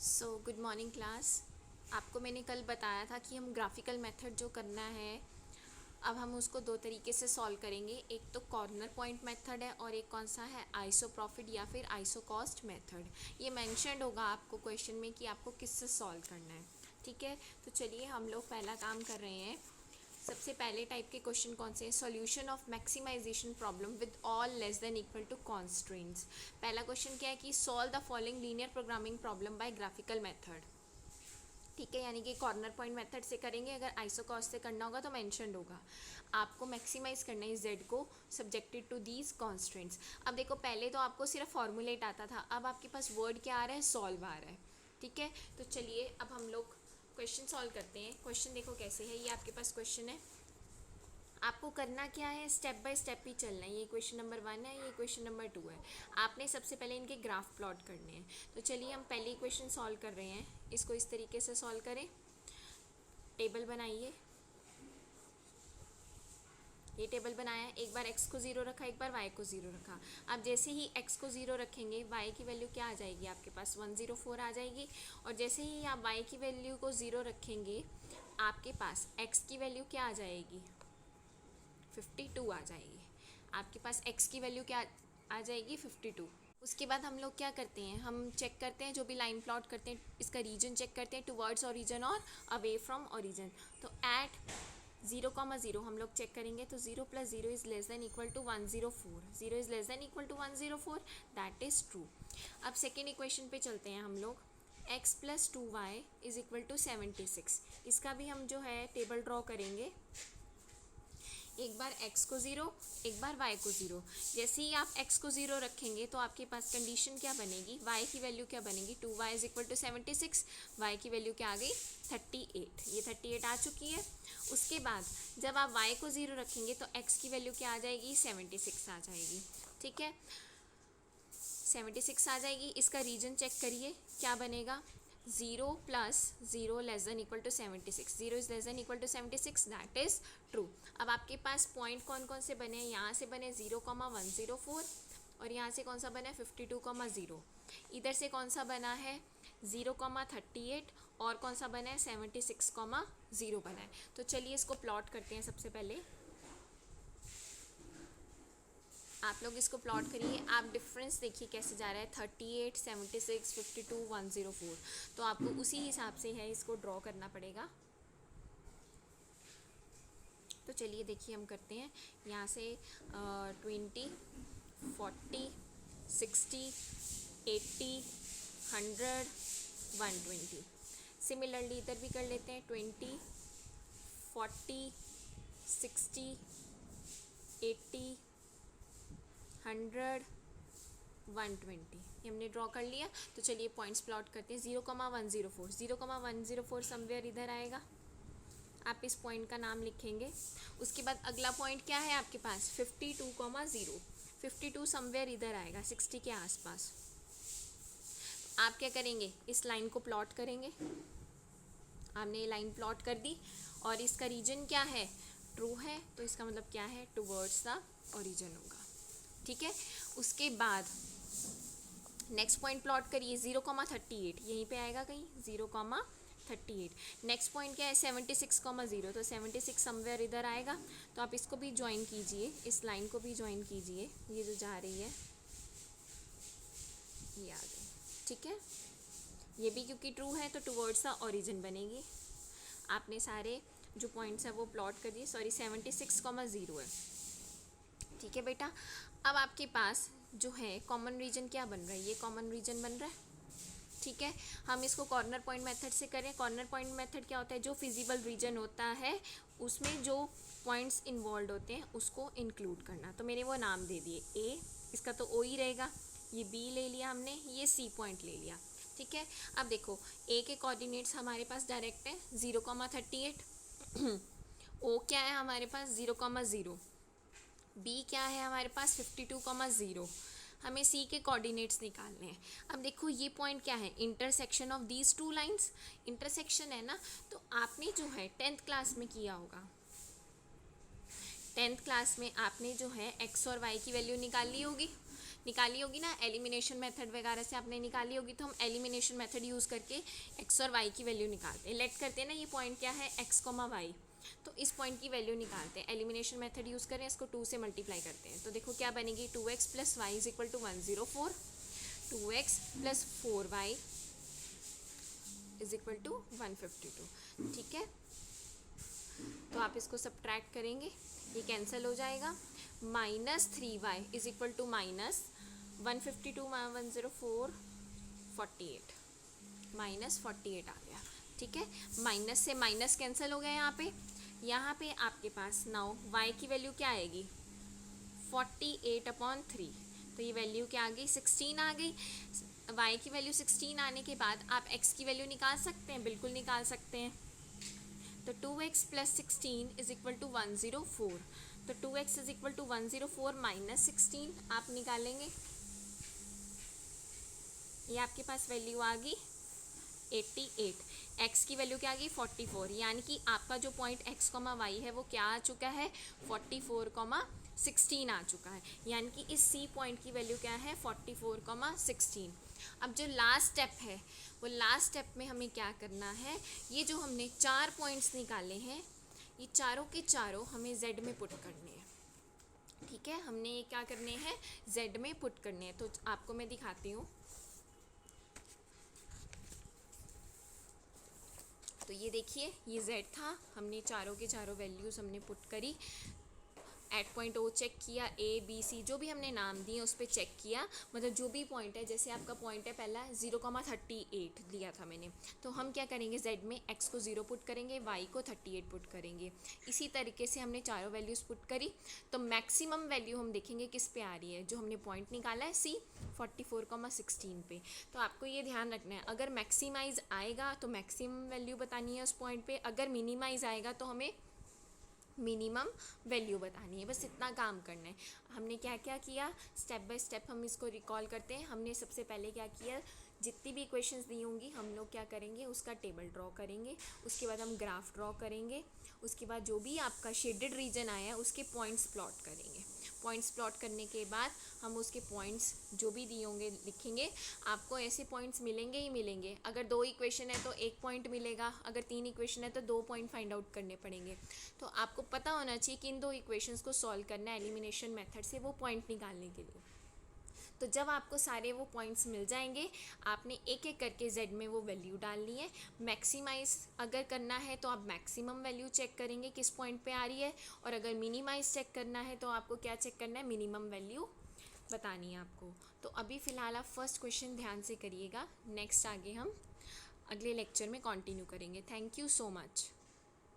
Good morning class. आपको मैंने कल बताया था कि हम ग्राफिकल मेथड जो करना है, अब हम उसको दो तरीके से सॉल्व करेंगे। एक तो कॉर्नर पॉइंट मेथड है और एक कौन सा है, आइसोप्रॉफिट या फिर आइसोकॉस्ट मेथड। ये मेंशन्ड होगा आपको क्वेश्चन में कि आपको किससे सॉल्व करना है। ठीक है, तो चलिए हम लोग पहला काम कर रहे हैं। सबसे पहले टाइप के क्वेश्चन कौन से हैं, solution of maximisation problem with all less than equal to constraints. पहला क्वेश्चन क्या है कि solve the following linear programming problem by graphical method. ठीक है, यानी कि कॉर्नर पॉइंट मेथड से करेंगे। अगर आइसोकॉस्ट से करना होगा तो मेंशन्ड होगा। आपको मैक्सिमाइज करना है जेड को सब्जेक्टेड टू दीज कॉन्स्ट्रेंट्स। अब देखो, पहले तो आपको सिर्फ फॉर्मूलेट आता था, अब आपके पास वर्ड क्या आ रहा है, सॉल्व आ रहा है। ठीक है, तो चलिए अब हम लोग क्वेश्चन सॉल्व करते हैं। क्वेश्चन देखो कैसे है, ये आपके पास क्वेश्चन है। आपको करना क्या है, स्टेप बाय स्टेप ही चलना है। ये क्वेश्चन नंबर 1 है, ये क्वेश्चन नंबर 2 है। आपने सबसे पहले इनके ग्राफ प्लॉट करने हैं। तो चलिए हम पहले क्वेश्चन सॉल्व कर रहे हैं। इसको इस तरीके से सॉल्व करें। टेबल बनाइए। ये टेबल बनाया, एक बार x को 0 रखा, एक बार y को 0 रखा। अब जैसे ही x को 0 रखेंगे, y की वैल्यू क्या आ जाएगी, आपके पास 104 आ जाएगी। और जैसे ही आप y की वैल्यू को 0 रखेंगे, आपके पास x की वैल्यू क्या आ जाएगी, 52 आ जाएगी। आपके पास x की वैल्यू क्या आ जाएगी, 52। उसके बाद हम लोग क्या करते हैं, हम चेक करते हैं, जो भी लाइन प्लॉट करते हैं इसका रीजन चेक करते हैं, टुवर्ड्स ओरिजिन और अवे फ्रॉम ओरिजिन। तो एट 0,0 हम लोग चेक करेंगे, तो 0 + 0 is less than equal to 104। 0 is less than equal to 104, that is true. अब सेकेंड इक्वेशन पे चलते हैं हम लोग। x + 2y is equal to 76। इसका भी हम जो है टेबल ड्रॉ करेंगे। एक बार x को 0, एक बार y को 0। जैसे ही आप x को 0 रखेंगे तो आपके पास कंडीशन क्या बनेगी, y की वैल्यू क्या बनेगी, 2y is equal to 76। y की वैल्यू क्या आ गई, 38। ये 38 आ चुकी है। उसके बाद जब आप y को 0 रखेंगे तो x की वैल्यू क्या आ जाएगी, 76 आ जाएगी। ठीक है, 76 आ जाएगी। इसका रीजन चेक करिए, क्या बनेगा, 0 + 0 less than equal to 76। 0 is less than equal to 76, that is true. अब आपके पास पॉइंट कौन कौन से बने हैं, यहाँ से बने 0,104 और यहाँ से कौन सा बना है, 52,0। इधर से कौन सा बना है, 0,38 और कौन सा बना है, 76,0 बना है। तो चलिए इसको प्लॉट करते हैं। सबसे पहले आप लोग इसको प्लॉट करिए, आप डिफरेंस देखिए कैसे जा रहा है, 38, 76, 52, 104। तो आपको उसी हिसाब से है इसको ड्रॉ करना पड़ेगा। तो चलिए देखिए हम करते हैं। यहाँ से 20, 40, 60, 80, 100, 120। सिमिलरली इधर भी कर लेते हैं, 20, 40, 60, 80, 100, 120। ये हमने ड्रॉ कर लिया। तो चलिए पॉइंट्स प्लॉट करते हैं। 0,104, 0,104 समवेयर इधर आएगा, आप इस पॉइंट का नाम लिखेंगे। उसके बाद अगला पॉइंट क्या है आपके पास, 52,0। 52 समवेयर इधर आएगा, 60 के आसपास। आप क्या करेंगे, इस लाइन को प्लॉट करेंगे। आपने ये लाइन प्लॉट कर दी और इसका रीजन क्या है, ट्रू है, तो इसका मतलब क्या है, टुवर्ड्स द ओरिजिन होगा। ठीक है, उसके बाद नेक्स्ट पॉइंट प्लॉट करिए, 0,38 यहीं पे आएगा कहीं, 0,38। नेक्स्ट पॉइंट क्या है, 76,0, तो 76 समवेयर इधर आएगा। तो आप इसको भी ज्वाइन कीजिए, इस लाइन को भी ज्वाइन कीजिए, ये जो जा रही है ये आ गई। ठीक है, ये भी क्योंकि ट्रू है तो टुवर्ड्स द ओरिजिन बनेगी। आपने सारे जो पॉइंट्स हैं वो प्लॉट कर दिए। सॉरी, 76,0 है। ठीक है बेटा, अब आपके पास जो है कॉमन रीजन क्या बन रहा है, ये कॉमन रीजन बन रहा है। ठीक है, हम इसको कॉर्नर पॉइंट मेथड से करें। कॉर्नर पॉइंट मेथड क्या होता है, जो फिजिबल रीजन होता है उसमें जो पॉइंट्स इन्वॉल्व होते हैं उसको इंक्लूड करना। तो मैंने वो नाम दे दिए, ए, इसका तो ओ ही रहेगा, ये बी ले लिया हमने, ये सी पॉइंट ले लिया। ठीक है, अब देखो ए के कोऑर्डिनेट्स हमारे पास डायरेक्ट है 0,38। ओ क्या है हमारे पास, 0,0। बी क्या है हमारे पास, 52,0। हमें सी के कोऑर्डिनेट्स निकालने हैं। अब देखो ये पॉइंट क्या है, intersection of these two lines. Intersection है ना, तो आपने जो है 10th क्लास में किया होगा। 10th क्लास में आपने जो है एक्स और वाई की वैल्यू निकाल ली होगी। निकाली होगी ना, एलिमिनेशन मेथड वगैरह से आपने निकाली होगी, तो हम एलिमिनेशन मेथड यूज़ करके एक्स और वाई की वैल्यू निकालते हैं। लेट करते हैं ना, ये पॉइंट क्या है, एक्स कोमा वाई, तो इस पॉइंट की वैल्यू निकालते हैं। एलिमिनेशन मेथड यूज़ करें, इसको 2 से मल्टीप्लाई करते हैं, तो देखो क्या बनेगी, 2x plus y is equal to 104, 2x plus 4y is equal to 152। ठीक है, तो आप इसको सब्ट्रैक्ट करेंगे, ये कैंसिल हो जाएगा। Minus 3y is equal to minus 152 104 48, minus 48 आ गया। ठीक है, माइनस से माइनस कैंसिल हो गया यहाँ पे आपके पास नाउ y की वैल्यू क्या आएगी, 48/3, तो ये वैल्यू क्या आ गई, 16 आ गई। y की वैल्यू 16 आने के बाद आप x की वैल्यू निकाल सकते हैं, बिल्कुल निकाल सकते हैं। तो 2x plus 16 is equal to 104, तो 2x is equal to 104 minus 16 आप निकालेंगे, ये आपके पास वैल्यू आ गई 88। x की वैल्यू क्या आ गई 44, यानी कि आपका जो पॉइंट x, y है वो क्या आ चुका है, 44,16 आ चुका है, यानी कि इस C पॉइंट की वैल्यू क्या है, 44,16। अब जो लास्ट स्टेप है, वो लास्ट स्टेप में हमें क्या करना है, ये जो हमने 4 पॉइंट्स निकाले हैं, ये चारों के चारों हमें z में पुट करने हैं। ठीक है, हमने ये क्या करने हैं, z में पुट करने हैं। तो आपको मैं दिखाती हूँ, तो ये देखिए, ये z था, हमने चारों के चारों वैल्यूज़ हमने पुट करी, एट पॉइंट ओ चेक किया, ए बी सी जो भी हमने नाम दिए उस पर चेक किया, मतलब जो भी पॉइंट है, जैसे आपका पॉइंट है पहला 0,38 दिया था मैंने, तो हम क्या करेंगे, z में x को 0 पुट करेंगे, y को 38 पुट करेंगे। इसी तरीके से हमने चारों वैल्यूज़ पुट करी, तो मैक्सिमम वैल्यू हम देखेंगे किस पे आ रही है, जो हमने पॉइंट निकाला है C 44,16 पे। तो आपको ये ध्यान रखना है, अगर मैक्सिमाइज आएगा तो मैक्सिमम वैल्यू बतानी है उस पॉइंट पे, अगर मिनिमाइज आएगा तो हमें मिनिमम वैल्यू बतानी है, बस इतना काम करना है। हमने क्या क्या किया, स्टेप बाय स्टेप हम इसको रिकॉल करते हैं। हमने सबसे पहले क्या किया, जितनी भी इक्वेशंस दी होंगी हम लोग क्या करेंगे, उसका टेबल ड्रॉ करेंगे, उसके बाद हम ग्राफ ड्रॉ करेंगे, उसके बाद जो भी आपका शेडेड रीजन आया है उसके पॉइंट्स प्लॉट करेंगे। पॉइंट्स प्लॉट करने के बाद हम उसके पॉइंट्स जो भी दिए होंगे लिखेंगे। आपको ऐसे पॉइंट्स मिलेंगे ही मिलेंगे, अगर 2 इक्वेशन है तो 1 पॉइंट मिलेगा, अगर 3 इक्वेशन है तो 2 पॉइंट फाइंड आउट करने पड़ेंगे। तो आपको पता होना चाहिए कि इन 2 इक्वेशंस को सॉल्व करना है एलिमिनेशन मेथड से, वो पॉइंट निकालने के लिए। तो जब आपको सारे वो पॉइंट्स मिल जाएंगे, आपने एक एक करके z में वो वैल्यू डालनी है। मैक्सिमाइज अगर करना है तो आप मैक्सिमम वैल्यू चेक करेंगे किस पॉइंट पे आ रही है, और अगर मिनिमाइज चेक करना है तो आपको क्या चेक करना है, मिनिमम वैल्यू बतानी है आपको। तो अभी फ़िलहाल आप फर्स्ट क्वेश्चन ध्यान से करिएगा, नेक्स्ट आगे हम अगले लेक्चर में कंटिन्यू करेंगे। Thank you so much.